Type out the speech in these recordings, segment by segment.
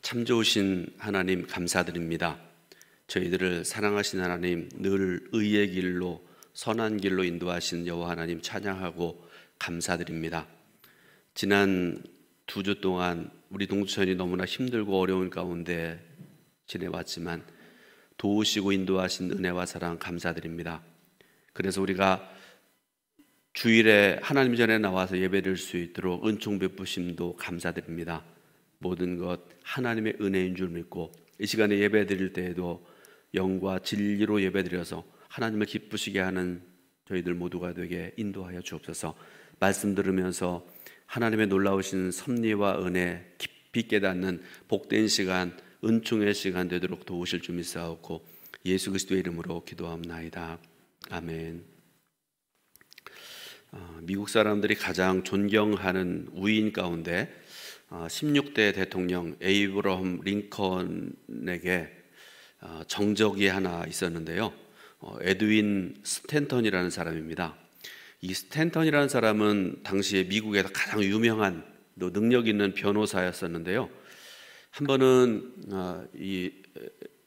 참 좋으신 하나님 감사드립니다. 저희들을 사랑하신 하나님, 늘 의의 길로 선한 길로 인도하신 여호와 하나님 찬양하고 감사드립니다. 지난 2주 동안 우리 동두천이 너무나 힘들고 어려운 가운데 지내왔지만 도우시고 인도하신 은혜와 사랑 감사드립니다. 그래서 우리가 주일에 하나님 전에 나와서 예배드릴 수 있도록 은총 베푸심도 감사드립니다. 모든 것 하나님의 은혜인 줄 믿고 이 시간에 예배드릴 때에도 영과 진리로 예배드려서 하나님을 기쁘시게 하는 저희들 모두가 되게 인도하여 주옵소서. 말씀 들으면서 하나님의 놀라우신 섭리와 은혜 깊이 깨닫는 복된 시간, 은총의 시간 되도록 도우실 줄 믿사옵고 예수 그리스도의 이름으로 기도합나이다. 아멘. 미국 사람들이 가장 존경하는 우인 가운데 16대 대통령 에이브러함 링컨에게 정적이 하나 있었는데요. 에드윈 스탠턴이라는 사람입니다. 이 스탠턴이라는 사람은 당시에 미국에서 가장 유명한 또 능력 있는 변호사였었는데요. 한 번은 이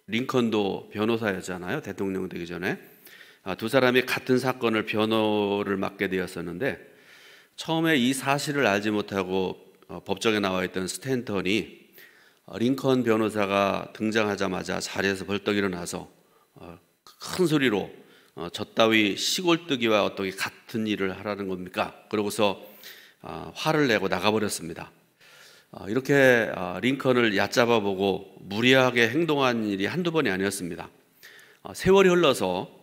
링컨도 변호사였잖아요. 대통령 되기 전에. 두 사람이 같은 사건을 변호를 맡게 되었었는데 처음에 이 사실을 알지 못하고 법정에 나와 있던 스탠턴이 링컨 변호사가 등장하자마자 자리에서 벌떡 일어나서 큰 소리로 저 따위 시골뜨기와 어떻게 같은 일을 하라는 겁니까? 그러고서 화를 내고 나가버렸습니다. 이렇게 링컨을 얕잡아보고 무리하게 행동한 일이 한두 번이 아니었습니다. 세월이 흘러서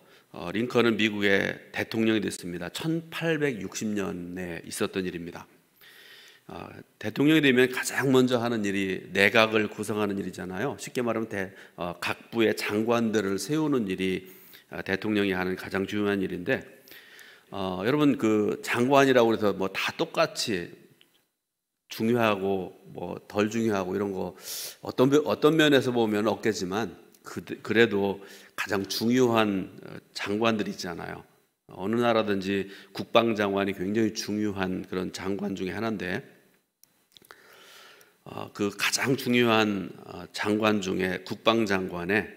링컨은 미국의 대통령이 됐습니다. 1860년에 있었던 일입니다. 대통령이 되면 가장 먼저 하는 일이 내각을 구성하는 일이잖아요. 쉽게 말하면 각 부의 장관들을 세우는 일이 대통령이 하는 가장 중요한 일인데 여러분 그 장관이라고 해서 뭐 다 똑같이 중요하고 뭐 덜 중요하고 이런 거 어떤 면에서 보면 없겠지만 그래도 가장 중요한 장관들이 있잖아요. 어느 나라든지 국방장관이 굉장히 중요한 그런 장관 중에 하나인데 그 가장 중요한 장관 중에 국방장관에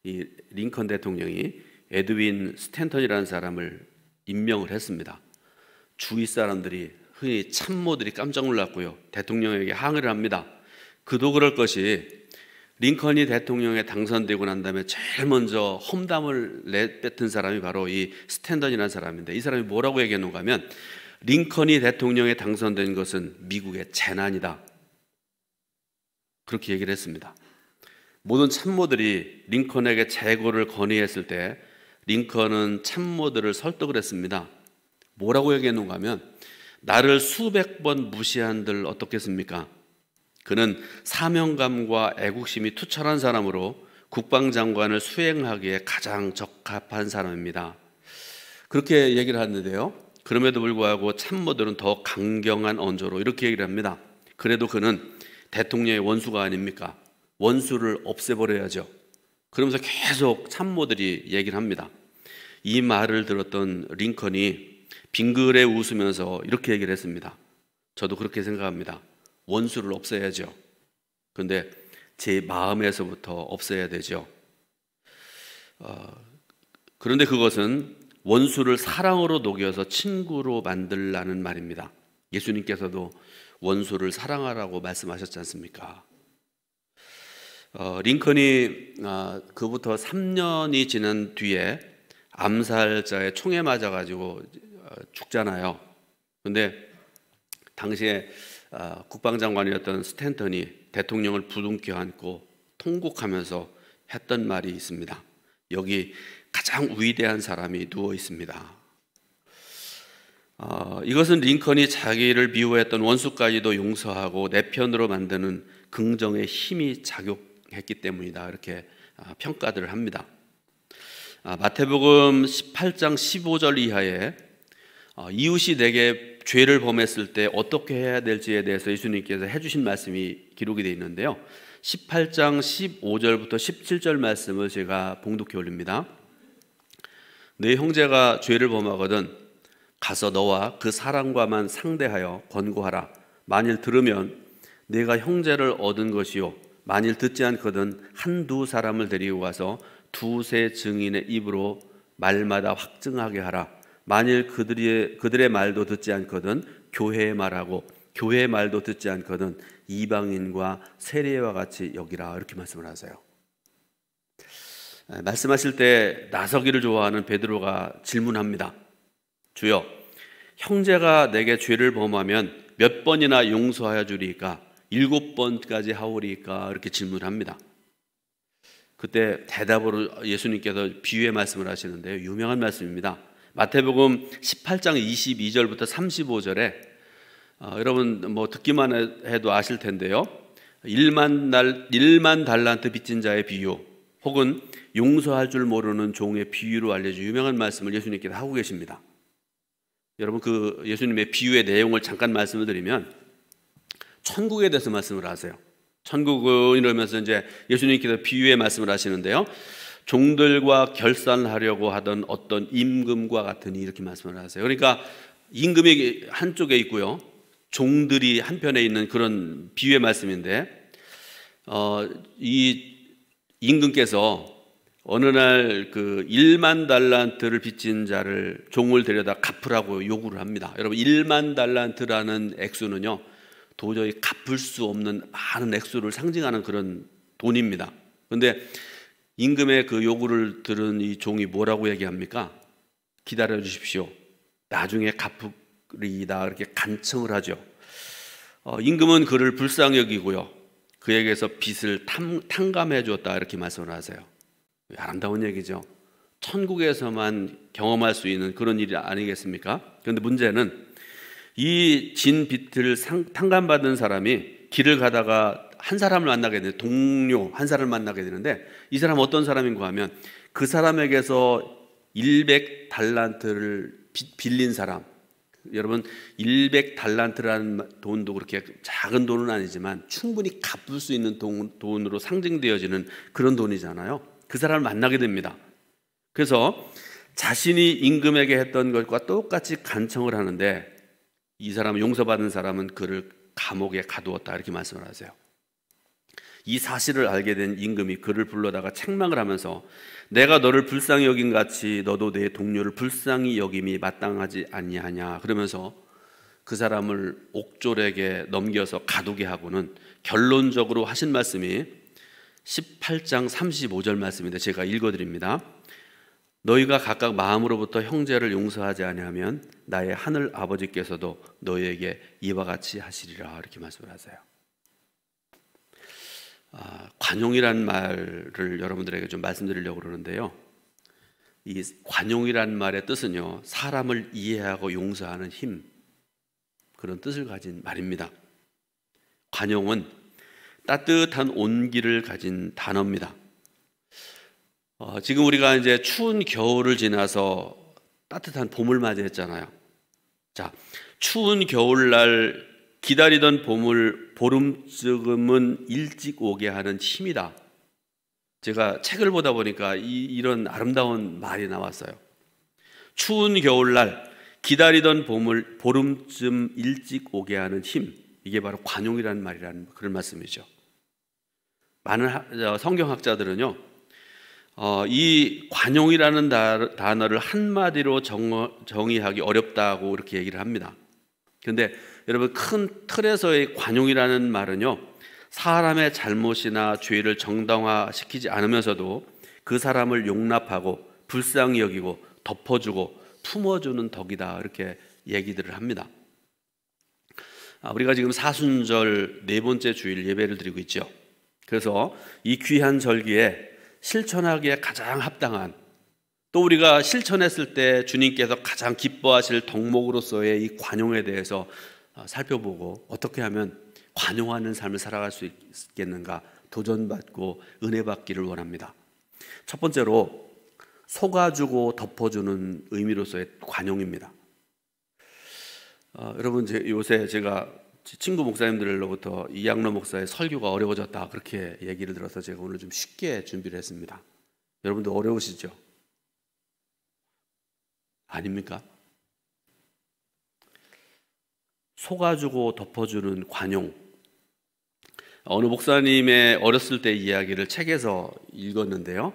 이 링컨 대통령이 에드윈 스탠턴이라는 사람을 임명을 했습니다. 주위 사람들이 흔히 참모들이 깜짝 놀랐고요. 대통령에게 항의를 합니다. 그도 그럴 것이 링컨이 대통령에 당선되고 난 다음에 제일 먼저 험담을 내뱉은 사람이 바로 이 스탠턴이라는 사람인데 이 사람이 뭐라고 얘기했는가 하면 링컨이 대통령에 당선된 것은 미국의 재난이다. 그렇게 얘기를 했습니다. 모든 참모들이 링컨에게 재고를 건의했을 때 링컨은 참모들을 설득을 했습니다. 뭐라고 얘기했는가 하면 나를 수백 번 무시한들 어떻겠습니까? 그는 사명감과 애국심이 투철한 사람으로 국방장관을 수행하기에 가장 적합한 사람입니다. 그렇게 얘기를 하는데요. 그럼에도 불구하고 참모들은 더 강경한 언조로 이렇게 얘기를 합니다. 그래도 그는 대통령의 원수가 아닙니까? 원수를 없애버려야죠. 그러면서 계속 참모들이 얘기를 합니다. 이 말을 들었던 링컨이 빙그레 웃으면서 이렇게 얘기를 했습니다. 저도 그렇게 생각합니다. 원수를 없애야죠. 그런데 제 마음에서부터 없애야 되죠. 그런데 그것은 원수를 사랑으로 녹여서 친구로 만들라는 말입니다. 예수님께서도 원수를 사랑하라고 말씀하셨지 않습니까? 링컨이 그부터 3년이 지난 뒤에 암살자의 총에 맞아가지고 죽잖아요. 그런데 당시에 국방장관이었던 스탠턴이 대통령을 부둥켜 안고 통곡하면서 했던 말이 있습니다. 여기 가장 위대한 사람이 누워 있습니다. 이것은 링컨이 자기를 미워했던 원수까지도 용서하고 내 편으로 만드는 긍정의 힘이 작용했기 때문이다. 이렇게 평가들을 합니다. 마태복음 18장 15절 이하에 이웃이 내게 죄를 범했을 때 어떻게 해야 될지에 대해서 예수님께서 해주신 말씀이 기록이 되어 있는데요. 18장 15절부터 17절 말씀을 제가 봉독해 올립니다. 네 형제가 죄를 범하거든 가서 너와 그 사람과만 상대하여 권고하라. 만일 들으면 네가 형제를 얻은 것이요 만일 듣지 않거든 한두 사람을 데리고 가서 두세 증인의 입으로 말마다 확증하게 하라. 만일 그들의 말도 듣지 않거든 교회의 말하고 교회의 말도 듣지 않거든 이방인과 세리와 같이 여기라. 이렇게 말씀을 하세요. 말씀하실 때 나서기를 좋아하는 베드로가 질문합니다. 주여, 형제가 내게 죄를 범하면 몇 번이나 용서하여 주리이까? 7번까지 하오리이까? 이렇게 질문합니다. 그때 대답으로 예수님께서 비유의 말씀을 하시는데요, 유명한 말씀입니다. 마태복음 18장 22절부터 35절에 여러분 뭐 듣기만 해도 아실 텐데요, 1만 달란트 빚진 자의 비유, 혹은 용서할 줄 모르는 종의 비유로 알려진 유명한 말씀을 예수님께서 하고 계십니다. 여러분, 그 예수님의 비유의 내용을 잠깐 말씀을 드리면, 천국에 대해서 말씀을 하세요. 천국은 이러면서 이제 예수님께서 비유의 말씀을 하시는데요, 종들과 결산하려고 하던 어떤 임금과 같으니, 이렇게 말씀을 하세요. 그러니까 임금이 한쪽에 있고요, 종들이 한편에 있는 그런 비유의 말씀인데, 이 임금께서 어느 날 그 1만 달란트를 빚진 자를 종을 데려다 갚으라고 요구를 합니다. 여러분, 1만 달란트라는 액수는요, 도저히 갚을 수 없는 많은 액수를 상징하는 그런 돈입니다. 그런데 임금의 그 요구를 들은 이 종이 뭐라고 얘기합니까? 기다려 주십시오, 나중에 갚으리이다, 이렇게 간청을 하죠. 임금은 그를 불쌍히 여기고요, 그에게서 빚을 탕감해 주었다, 이렇게 말씀을 하세요. 아름다운 얘기죠. 천국에서만 경험할 수 있는 그런 일이 아니겠습니까? 그런데 문제는 이 진 빚을 탕감받은 사람이 길을 가다가 한 사람을 만나게 되는데, 동료 한 사람을 만나게 되는데, 이 사람은 어떤 사람인가 하면 그 사람에게서 100달란트를 빌린 사람. 여러분, 100달란트라는 돈도 그렇게 작은 돈은 아니지만 충분히 갚을 수 있는 돈으로 상징되어지는 그런 돈이잖아요. 그 사람을 만나게 됩니다. 그래서 자신이 임금에게 했던 것과 똑같이 간청을 하는데, 이 사람은, 용서받은 사람은 그를 감옥에 가두었다, 이렇게 말씀을 하세요. 이 사실을 알게 된 임금이 그를 불러다가 책망을 하면서, 내가 너를 불쌍히 여긴 같이 너도 내 동료를 불쌍히 여김이 마땅하지 아니하냐, 그러면서 그 사람을 옥졸에게 넘겨서 가두게 하고는 결론적으로 하신 말씀이 18장 35절 말씀인데, 제가 읽어드립니다. 너희가 각각 마음으로부터 형제를 용서하지 아니하면 나의 하늘 아버지께서도 너희에게 이와 같이 하시리라, 이렇게 말씀을 하세요. 관용이란 말을 여러분들에게 좀 말씀드리려고 그러는데요, 이 관용이란 말의 뜻은요, 사람을 이해하고 용서하는 힘, 그런 뜻을 가진 말입니다. 관용은 따뜻한 온기를 가진 단어입니다. 지금 우리가 이제 추운 겨울을 지나서 따뜻한 봄을 맞이했잖아요. 자, 추운 겨울날 기다리던 봄을 보름쯤은 일찍 오게 하는 힘이다. 제가 책을 보다 보니까 이런 아름다운 말이 나왔어요. 추운 겨울날 기다리던 봄을 보름쯤 일찍 오게 하는 힘, 이게 바로 관용이라는 말이라는 그런 말씀이죠. 많은 성경학자들은요, 이 관용이라는 단어를 한마디로 정의하기 어렵다고 이렇게 얘기를 합니다. 그런데 여러분, 큰 틀에서의 관용이라는 말은요, 사람의 잘못이나 죄를 정당화시키지 않으면서도 그 사람을 용납하고 불쌍히 여기고 덮어주고 품어주는 덕이다, 이렇게 얘기들을 합니다. 우리가 지금 사순절 4번째 주일 예배를 드리고 있죠. 그래서 이 귀한 절기에 실천하기에 가장 합당한, 또 우리가 실천했을 때 주님께서 가장 기뻐하실 덕목으로서의 이 관용에 대해서 살펴보고, 어떻게 하면 관용하는 삶을 살아갈 수 있겠는가 도전받고 은혜 받기를 원합니다. 첫 번째로, 속아주고 덮어주는 의미로서의 관용입니다. 여러분, 요새 제가 친구 목사님들로부터 이양로 목사의 설교가 어려워졌다, 그렇게 얘기를 들어서 제가 오늘 좀 쉽게 준비를 했습니다. 여러분도 어려우시죠? 아닙니까? 속아주고 덮어주는 관용. 어느 목사님의 어렸을 때 이야기를 책에서 읽었는데요.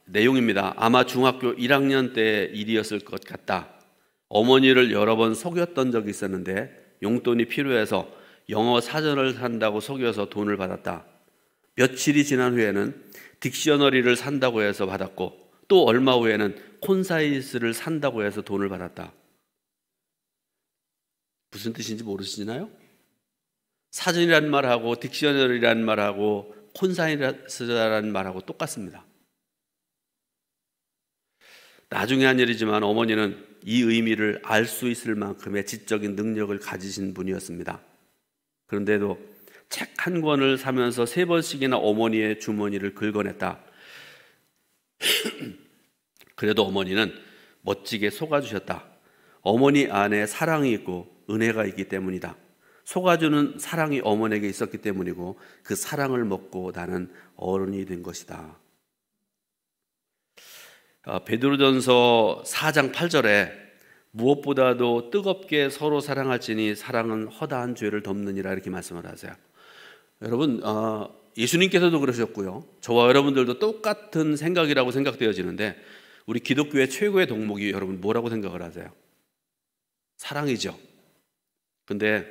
내용입니다. 아마 중학교 1학년 때 일이었을 것 같다. 어머니를 여러 번 속였던 적이 있었는데 용돈이 필요해서 영어 사전을 산다고 속여서 돈을 받았다. 며칠이 지난 후에는 딕셔너리를 산다고 해서 받았고 또 얼마 후에는 콘사이스를 산다고 해서 돈을 받았다. 무슨 뜻인지 모르시나요? 사전이라는 말하고 딕셔너리라는 말하고 콘사이스라는 말하고 똑같습니다. 나중에 한 일이지만 어머니는 이 의미를 알 수 있을 만큼의 지적인 능력을 가지신 분이었습니다. 그런데도 책 한 권을 사면서 3번씩이나 어머니의 주머니를 긁어냈다. 그래도 어머니는 멋지게 속아주셨다. 어머니 안에 사랑이 있고 은혜가 있기 때문이다. 속아주는 사랑이 어머니에게 있었기 때문이고 그 사랑을 먹고 나는 어른이 된 것이다. 베드로전서 4장 8절에 무엇보다도 뜨겁게 서로 사랑할지니 사랑은 허다한 죄를 덮느니라 이렇게 말씀을 하세요. 여러분, 예수님께서도 그러셨고요. 저와 여러분들도 똑같은 생각이라고 생각되어지는데 우리 기독교의 최고의 덕목이 여러분 뭐라고 생각을 하세요? 사랑이죠. 근데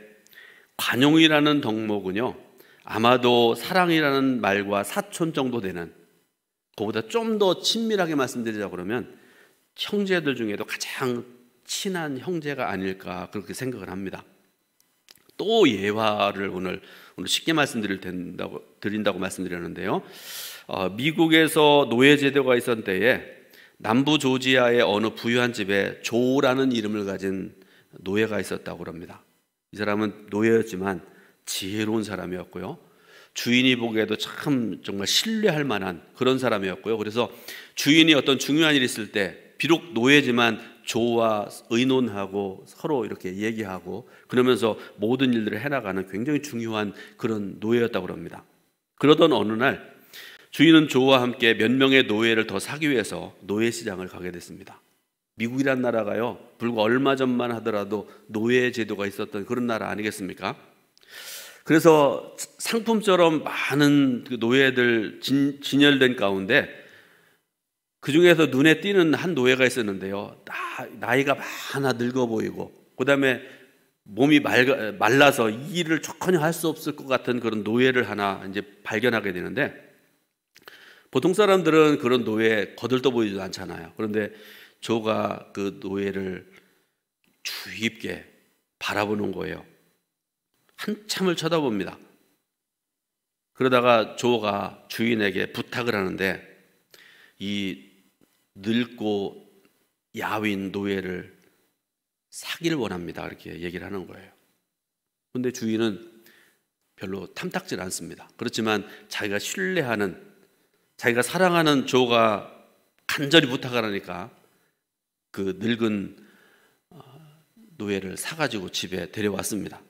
관용이라는 덕목은요, 아마도 사랑이라는 말과 사촌 정도 되는, 그보다 좀 더 친밀하게 말씀드리자 그러면 형제들 중에도 가장 친한 형제가 아닐까 그렇게 생각을 합니다. 또 예화를 오늘 쉽게 드린다고 말씀드렸는데요. 미국에서 노예제도가 있었던 때에 남부 조지아의 어느 부유한 집에 조라는 이름을 가진 노예가 있었다고 합니다. 이 사람은 노예였지만 지혜로운 사람이었고요. 주인이 보기에도 참 정말 신뢰할 만한 그런 사람이었고요. 그래서 주인이 어떤 중요한 일이 있을 때 비록 노예지만 조와 의논하고 서로 이렇게 얘기하고 그러면서 모든 일들을 해나가는 굉장히 중요한 그런 노예였다고 합니다. 그러던 어느 날 주인은 조와 함께 몇 명의 노예를 더 사기 위해서 노예시장을 가게 됐습니다. 미국이란 나라가요, 불과 얼마 전만 하더라도 노예 제도가 있었던 그런 나라 아니겠습니까? 그래서 상품처럼 많은 그 노예들 진열된 가운데 그 중에서 눈에 띄는 한 노예가 있었는데요. 나이가 많아 늙어 보이고 그 다음에 몸이 말라서 이 일을 조건히 할 수 없을 것 같은 그런 노예를 하나 이제 발견하게 되는데, 보통 사람들은 그런 노예 거들떠 보이지도 않잖아요. 그런데 조가 그 노예를 주의 깊게 바라보는 거예요. 한참을 쳐다봅니다. 그러다가 조가 주인에게 부탁을 하는데 이 늙고 야윈 노예를 사기를 원합니다. 이렇게 얘기를 하는 거예요. 그런데 주인은 별로 탐탁질 않습니다. 그렇지만 자기가 신뢰하는, 자기가 사랑하는 조가 간절히 부탁을 하니까 그 늙은 노예를 사가지고 집에 데려왔습니다.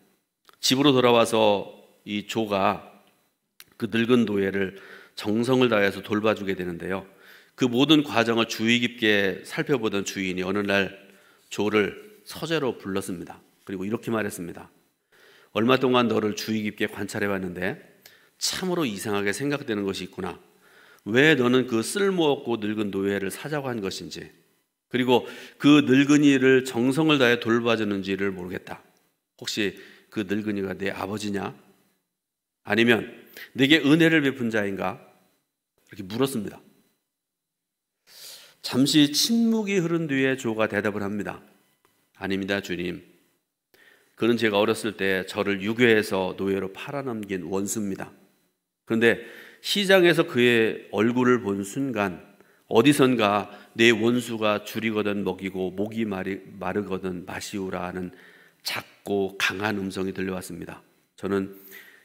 집으로 돌아와서 이 조가 그 늙은 노예를 정성을 다해서 돌봐주게 되는데요. 그 모든 과정을 주의 깊게 살펴보던 주인이 어느 날 조를 서재로 불렀습니다. 그리고 이렇게 말했습니다. 얼마 동안 너를 주의 깊게 관찰해봤는데 참으로 이상하게 생각되는 것이 있구나. 왜 너는 그 쓸모없고 늙은 노예를 사자고 한 것인지, 그리고 그 늙은이를 정성을 다해 돌봐주는지를 모르겠다. 혹시 그 늙은이가 내 아버지냐? 아니면 내게 은혜를 베푼 자인가? 이렇게 물었습니다. 잠시 침묵이 흐른 뒤에 조가 대답을 합니다. 아닙니다, 주님. 그는 제가 어렸을 때 저를 유괴해서 노예로 팔아넘긴 원수입니다. 그런데 시장에서 그의 얼굴을 본 순간 어디선가 내 원수가 줄이거든 먹이고 목이 마르거든 마시우라 하는 작고 강한 음성이 들려왔습니다. 저는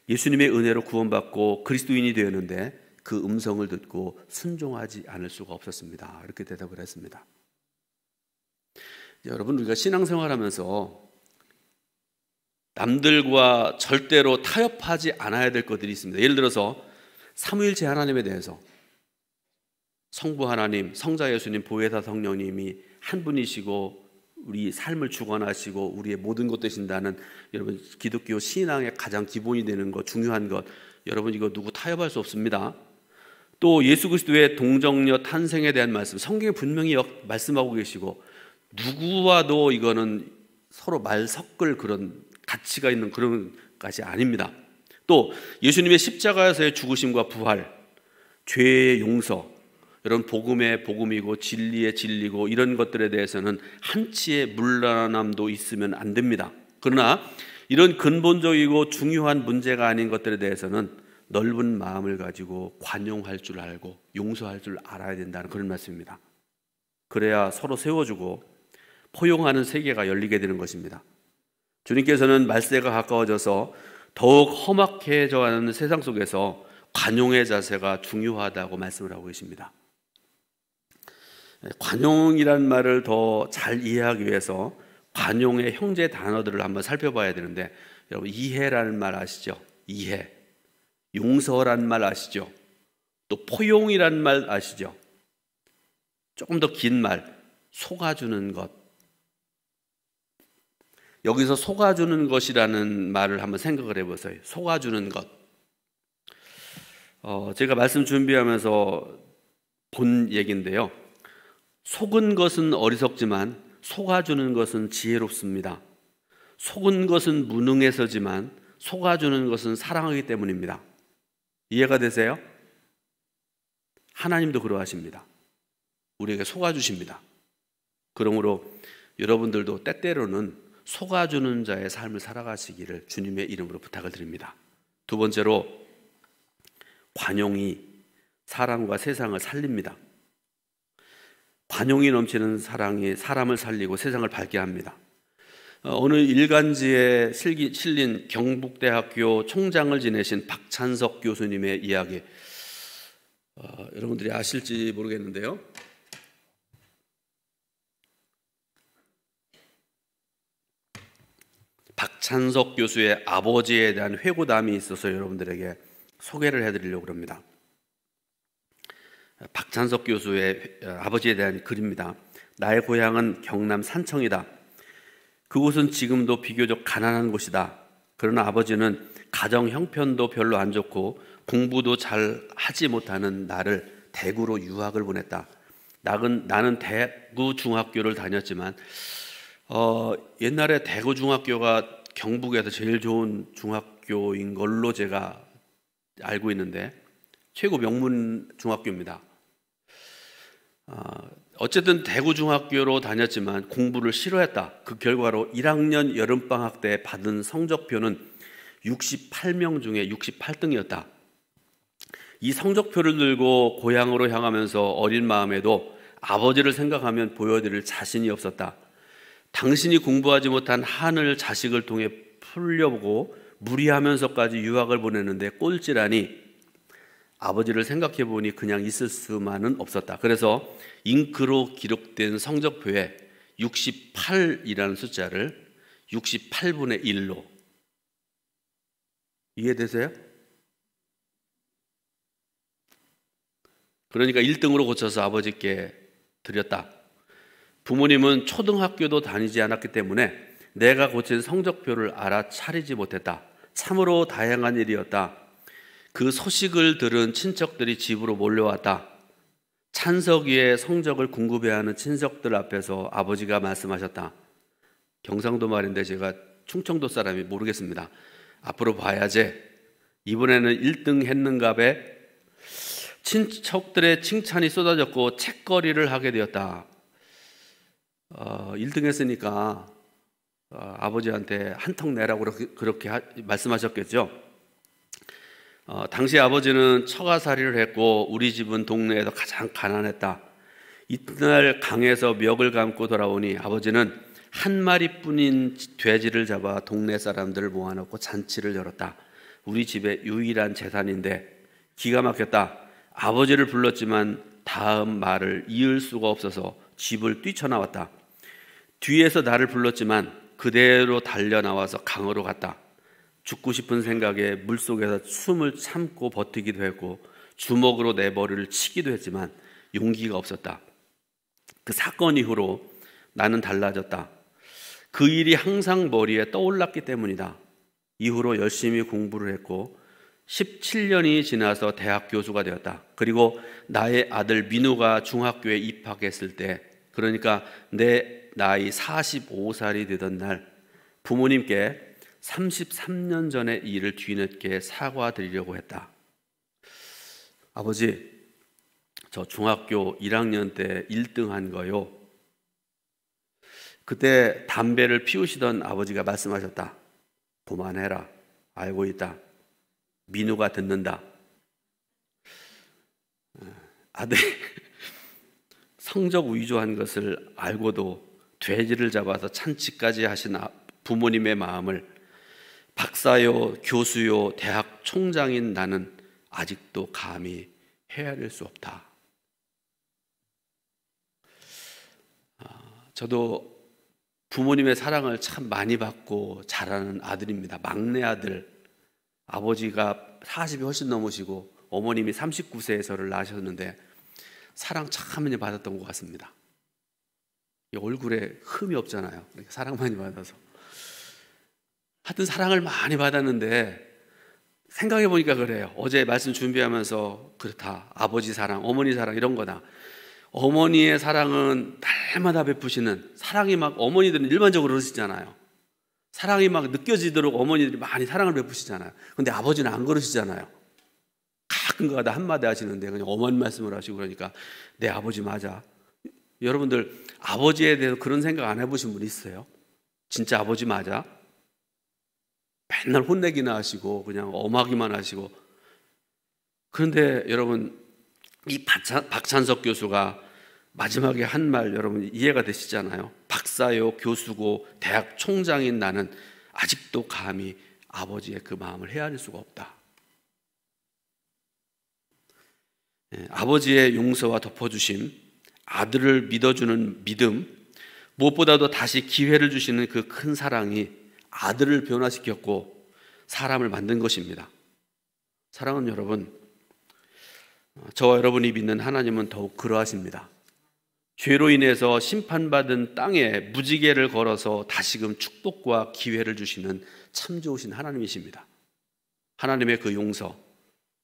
예수님의 은혜로 구원받고 그리스도인이 되었는데 그 음성을 듣고 순종하지 않을 수가 없었습니다. 이렇게 대답을 했습니다. 여러분, 우리가 신앙생활하면서 남들과 절대로 타협하지 않아야 될 것들이 있습니다. 예를 들어서 삼위일체 하나님에 대해서 성부 하나님, 성자 예수님, 보혜사 성령님이 한 분이시고 우리 삶을 주관하시고 우리의 모든 것 되신다는, 여러분 기독교 신앙의 가장 기본이 되는 것, 중요한 것, 여러분 이거 누구 타협할 수 없습니다. 또 예수 그리스도의 동정녀 탄생에 대한 말씀, 성경에 분명히 말씀하고 계시고, 누구와도 이거는 서로 말 섞을 그런 가치가 있는 그런 것이 아닙니다. 또 예수님의 십자가에서의 죽으심과 부활, 죄의 용서, 여러분 복음의 복음이고 진리의 진리고, 이런 것들에 대해서는 한치의 물러남도 있으면 안 됩니다. 그러나 이런 근본적이고 중요한 문제가 아닌 것들에 대해서는 넓은 마음을 가지고 관용할 줄 알고 용서할 줄 알아야 된다는 그런 말씀입니다. 그래야 서로 세워주고 포용하는 세계가 열리게 되는 것입니다. 주님께서는 말세가 가까워져서 더욱 험악해져가는 세상 속에서 관용의 자세가 중요하다고 말씀을 하고 계십니다. 관용이란 말을 더 잘 이해하기 위해서 관용의 형제 단어들을 한번 살펴봐야 되는데, 여러분 이해라는 말 아시죠? 이해. 용서란 말 아시죠? 또 포용이란 말 아시죠? 조금 더 긴 말, 속아주는 것. 여기서 속아주는 것이라는 말을 한번 생각을 해보세요. 속아주는 것. 제가 말씀 준비하면서 본 얘기인데요. 속은 것은 어리석지만 속아주는 것은 지혜롭습니다. 속은 것은 무능해서지만 속아주는 것은 사랑하기 때문입니다. 이해가 되세요? 하나님도 그러하십니다. 우리에게 속아주십니다. 그러므로 여러분들도 때때로는 속아주는 자의 삶을 살아가시기를 주님의 이름으로 부탁을 드립니다. 두 번째로, 관용이 사람과 세상을 살립니다. 관용이 넘치는 사랑이 사람을 살리고 세상을 밝게 합니다. 오늘 일간지에 실린 경북대학교 총장을 지내신 박찬석 교수님의 이야기, 여러분들이 아실지 모르겠는데요. 박찬석 교수의 아버지에 대한 회고담이 있어서 여러분들에게 소개를 해드리려고 합니다. 박찬석 교수의 아버지에 대한 글입니다. 나의 고향은 경남 산청이다. 그곳은 지금도 비교적 가난한 곳이다. 그러나 아버지는 가정 형편도 별로 안 좋고 공부도 잘 하지 못하는 나를 대구로 유학을 보냈다. 나는 대구 중학교를 다녔지만 옛날에 대구 중학교가 경북에서 제일 좋은 중학교인 걸로 제가 알고 있는데 최고 명문 중학교입니다. 어쨌든 대구 중학교로 다녔지만 공부를 싫어했다. 그 결과로 1학년 여름방학 때 받은 성적표는 68명 중에 68등이었다. 이 성적표를 들고 고향으로 향하면서 어린 마음에도 아버지를 생각하면 보여드릴 자신이 없었다. 당신이 공부하지 못한 한을 자식을 통해 풀려보고 무리하면서까지 유학을 보내는데 꼴찌라니, 아버지를 생각해 보니 그냥 있을 수만은 없었다. 그래서 잉크로 기록된 성적표에 68이라는 숫자를 68분의 1로, 이해되세요? 그러니까 1등으로 고쳐서 아버지께 드렸다. 부모님은 초등학교도 다니지 않았기 때문에 내가 고친 성적표를 알아차리지 못했다. 참으로 다양한 일이었다. 그 소식을 들은 친척들이 집으로 몰려왔다. 찬석이의 성적을 궁금해하는 친척들 앞에서 아버지가 말씀하셨다. 경상도 말인데 제가 충청도 사람이 모르겠습니다. 앞으로 봐야지. 이번에는 1등 했는갑에 친척들의 칭찬이 쏟아졌고 책거리를 하게 되었다. 1등 했으니까 아버지한테 한턱 내라고 그렇게 말씀하셨겠죠. 당시 아버지는 처가살이를 했고 우리 집은 동네에서 가장 가난했다. 이튿날 강에서 멱을 감고 돌아오니 아버지는 한 마리뿐인 돼지를 잡아 동네 사람들을 모아놓고 잔치를 열었다. 우리 집의 유일한 재산인데 기가 막혔다. 아버지를 불렀지만 다음 말을 이을 수가 없어서 집을 뛰쳐나왔다. 뒤에서 나를 불렀지만 그대로 달려나와서 강으로 갔다. 죽고 싶은 생각에 물속에서 숨을 참고 버티기도 했고 주먹으로 내 머리를 치기도 했지만 용기가 없었다. 그 사건 이후로 나는 달라졌다. 그 일이 항상 머리에 떠올랐기 때문이다. 이후로 열심히 공부를 했고 17년이 지나서 대학 교수가 되었다. 그리고 나의 아들 민우가 중학교에 입학했을 때, 그러니까 내 나이 45살이 되던 날, 부모님께 33년 전의 일을 뒤늦게 사과드리려고 했다. 아버지, 저 중학교 1학년 때 1등 한 거요. 그때 담배를 피우시던 아버지가 말씀하셨다. 그만해라. 알고 있다. 민우가 듣는다. 아들이 성적 위조한 것을 알고도 돼지를 잡아서 찬치까지 하신 부모님의 마음을 박사요, 교수요, 대학 총장인 나는 아직도 감히 헤아릴 수 없다. 저도 부모님의 사랑을 참 많이 받고 자라는 아들입니다. 막내 아들. 아버지가 40이 훨씬 넘으시고 어머님이 39세에 저를 낳으셨는데 사랑 참 많이 받았던 것 같습니다. 얼굴에 흠이 없잖아요. 사랑 많이 받아서. 하여튼 사랑을 많이 받았는데 생각해 보니까 그래요. 어제 말씀 준비하면서 그렇다. 아버지 사랑, 어머니 사랑 이런 거다. 어머니의 사랑은 날마다 베푸시는, 사랑이 막, 어머니들은 일반적으로 그러시잖아요. 사랑이 막 느껴지도록 어머니들이 많이 사랑을 베푸시잖아요. 근데 아버지는 안 그러시잖아요. 가끔가다 한마디 하시는데 그냥 어머니 말씀을 하시고, 그러니까 내 아버지 맞아. 여러분들 아버지에 대해서 그런 생각 안 해보신 분 있어요? 진짜 아버지 맞아? 맨날 혼내기나 하시고 그냥 엄하기만 하시고. 그런데 여러분, 이 박찬석 교수가 마지막에 한 말 여러분 이해가 되시잖아요. 박사요, 교수고 대학 총장인 나는 아직도 감히 아버지의 그 마음을 헤아릴 수가 없다. 아버지의 용서와 덮어주심, 아들을 믿어주는 믿음, 무엇보다도 다시 기회를 주시는 그 큰 사랑이 아들을 변화시켰고 사람을 만든 것입니다. 사랑하는 여러분, 저와 여러분이 믿는 하나님은 더욱 그러하십니다. 죄로 인해서 심판받은 땅에 무지개를 걸어서 다시금 축복과 기회를 주시는 참 좋으신 하나님이십니다. 하나님의 그 용서,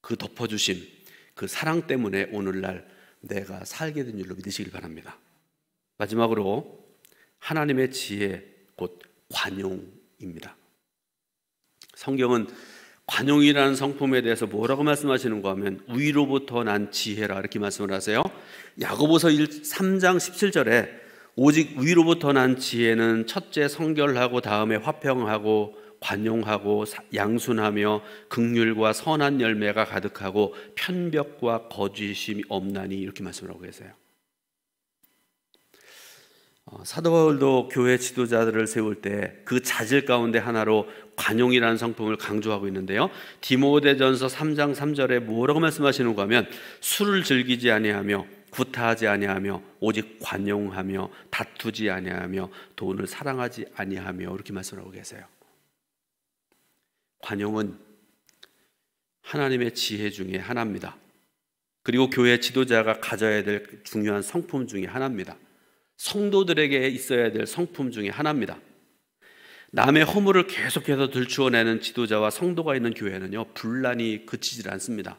그 덮어주심, 그 사랑 때문에 오늘날 내가 살게 된 줄로 믿으시길 바랍니다. 마지막으로 하나님의 지혜, 곧 관용입니다. 성경은 관용이라는 성품에 대해서 뭐라고 말씀하시는가 하면 위로부터 난 지혜라 이렇게 말씀을 하세요. 야고보서 3장 17절에 오직 위로부터 난 지혜는 첫째 성결하고 다음에 화평하고 관용하고 양순하며 긍휼과 선한 열매가 가득하고 편벽과 거짓임이 없나니 이렇게 말씀을 하고 계세요. 사도 바울도 교회 지도자들을 세울 때 그 자질 가운데 하나로 관용이라는 성품을 강조하고 있는데요. 디모데전서 3장 3절에 뭐라고 말씀하시는가 하면 술을 즐기지 아니하며 구타하지 아니하며 오직 관용하며 다투지 아니하며 돈을 사랑하지 아니하며 이렇게 말씀하고 계세요. 관용은 하나님의 지혜 중에 하나입니다. 그리고 교회 지도자가 가져야 될 중요한 성품 중에 하나입니다. 성도들에게 있어야 될 성품 중에 하나입니다. 남의 허물을 계속해서 들추어내는 지도자와 성도가 있는 교회는요, 분란이 그치질 않습니다.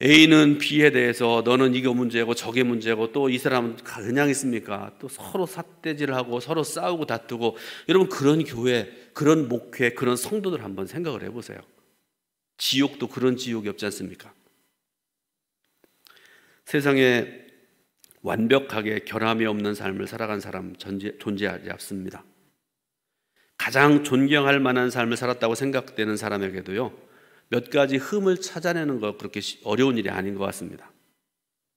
A는 B에 대해서 너는 이거 문제고 저게 문제고 또 이 사람은 그냥 있습니까? 또 서로 삿대질하고 서로 싸우고 다투고. 여러분, 그런 교회, 그런 목회, 그런 성도들 한번 생각을 해보세요. 지옥도 그런 지옥이 없지 않습니까? 세상에 완벽하게 결함이 없는 삶을 살아간 사람 존재하지 않습니다. 가장 존경할 만한 삶을 살았다고 생각되는 사람에게도요, 몇 가지 흠을 찾아내는 거 그렇게 어려운 일이 아닌 것 같습니다.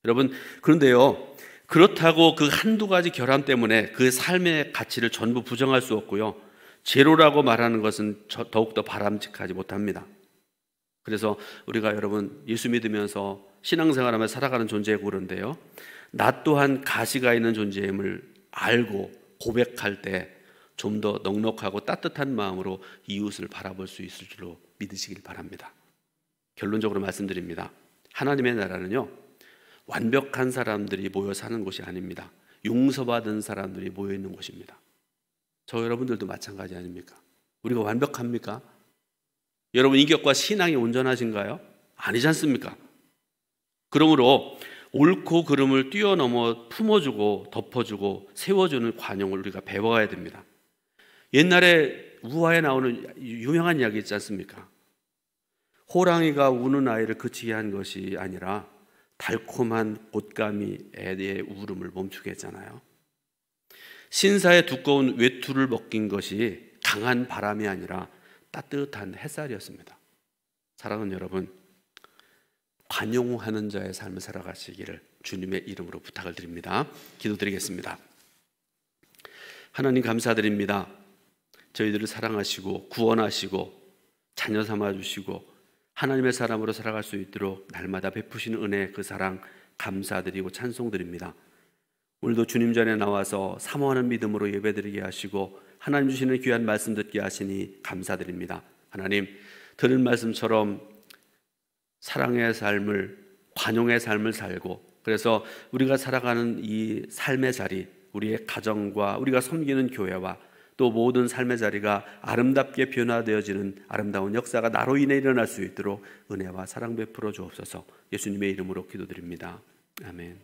여러분, 그런데요, 그렇다고 그 한두 가지 결함 때문에 그 삶의 가치를 전부 부정할 수 없고요, 제로라고 말하는 것은 더욱더 바람직하지 못합니다. 그래서 우리가 여러분 예수 믿으면서 신앙생활하면서 살아가는 존재이고 그런데요, 나 또한 가시가 있는 존재임을 알고 고백할 때 좀 더 넉넉하고 따뜻한 마음으로 이웃을 바라볼 수 있을 줄로 믿으시길 바랍니다. 결론적으로 말씀드립니다. 하나님의 나라는요, 완벽한 사람들이 모여 사는 곳이 아닙니다. 용서받은 사람들이 모여 있는 곳입니다. 저 여러분들도 마찬가지 아닙니까? 우리가 완벽합니까? 여러분 인격과 신앙이 온전하신가요? 아니지 않습니까? 그러므로 옳고 그름을 뛰어넘어 품어주고 덮어주고 세워주는 관용을 우리가 배워가야 됩니다. 옛날에 우화에 나오는 유명한 이야기 있지 않습니까? 호랑이가 우는 아이를 그치게 한 것이 아니라 달콤한 곶감이 애의 울음을 멈추게 했잖아요. 신사의 두꺼운 외투를 벗긴 것이 강한 바람이 아니라 따뜻한 햇살이었습니다. 사랑하는 여러분, 관용하는 자의 삶을 살아가시기를 주님의 이름으로 부탁을 드립니다. 기도드리겠습니다. 하나님 감사드립니다. 저희들을 사랑하시고 구원하시고 자녀 삼아주시고 하나님의 사람으로 살아갈 수 있도록 날마다 베푸시는 은혜, 그 사랑 감사드리고 찬송드립니다. 오늘도 주님 전에 나와서 사모하는 믿음으로 예배드리게 하시고 하나님 주시는 귀한 말씀 듣게 하시니 감사드립니다. 하나님, 들은 말씀처럼 사랑의 삶을, 관용의 삶을 살고, 그래서 우리가 살아가는 이 삶의 자리, 우리의 가정과 우리가 섬기는 교회와 또 모든 삶의 자리가 아름답게 변화되어지는 아름다운 역사가 나로 인해 일어날 수 있도록 은혜와 사랑 베풀어 주옵소서. 예수님의 이름으로 기도드립니다. 아멘.